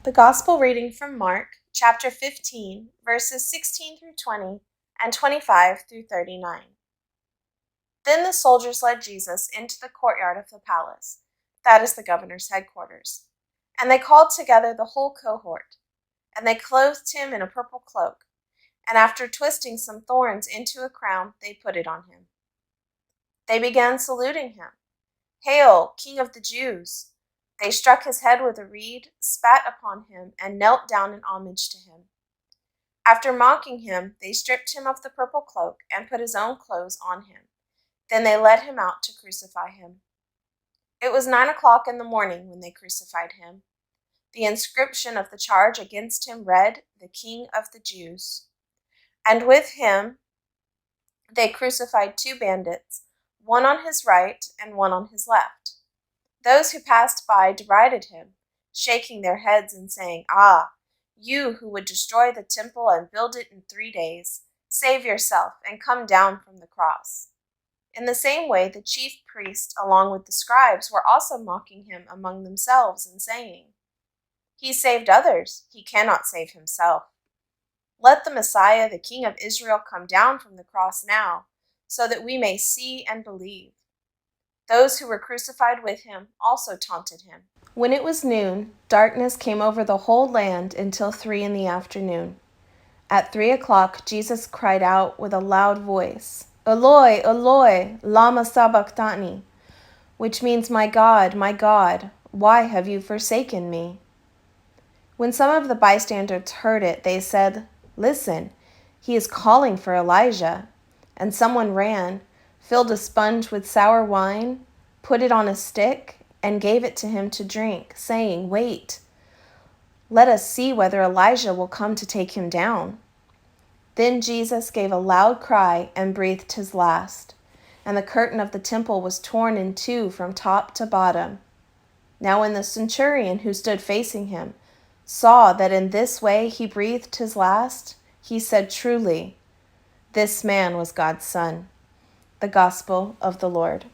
The Gospel reading from Mark, chapter 15, verses 16 through 20 and 25 through 39. Then the soldiers led Jesus into the courtyard of the palace, that is the governor's headquarters, and they called together the whole cohort, and they clothed him in a purple cloak, and after twisting some thorns into a crown, they put it on him. They began saluting him. "Hail, King of the Jews!" They struck his head with a reed, spat upon him, and knelt down in homage to him. After mocking him, they stripped him of the purple cloak and put his own clothes on him. Then they led him out to crucify him. It was 9 o'clock in the morning when they crucified him. The inscription of the charge against him read, "The King of the Jews." And with him they crucified two bandits, one on his right and one on his left. Those who passed by derided him, shaking their heads and saying, "Ah, you who would destroy the temple and build it in 3 days, save yourself and come down from the cross." In the same way, the chief priests, along with the scribes, were also mocking him among themselves and saying, "He saved others, he cannot save himself. Let the Messiah, the King of Israel, come down from the cross now, so that we may see and believe." Those who were crucified with him also taunted him. When it was noon, darkness came over the whole land until 3 in the afternoon. At 3 o'clock, Jesus cried out with a loud voice, "Eloi, Eloi, lama sabachthani," which means, my God, why have you forsaken me?" When some of the bystanders heard it, they said, "Listen, he is calling for Elijah." And someone ran, filled a sponge with sour wine, put it on a stick, and gave it to him to drink, saying, "Wait, let us see whether Elijah will come to take him down." Then Jesus gave a loud cry and breathed his last, and the curtain of the temple was torn in two from top to bottom. Now when the centurion who stood facing him saw that in this way he breathed his last, he said, "Truly, this man was God's Son." The Gospel of the Lord.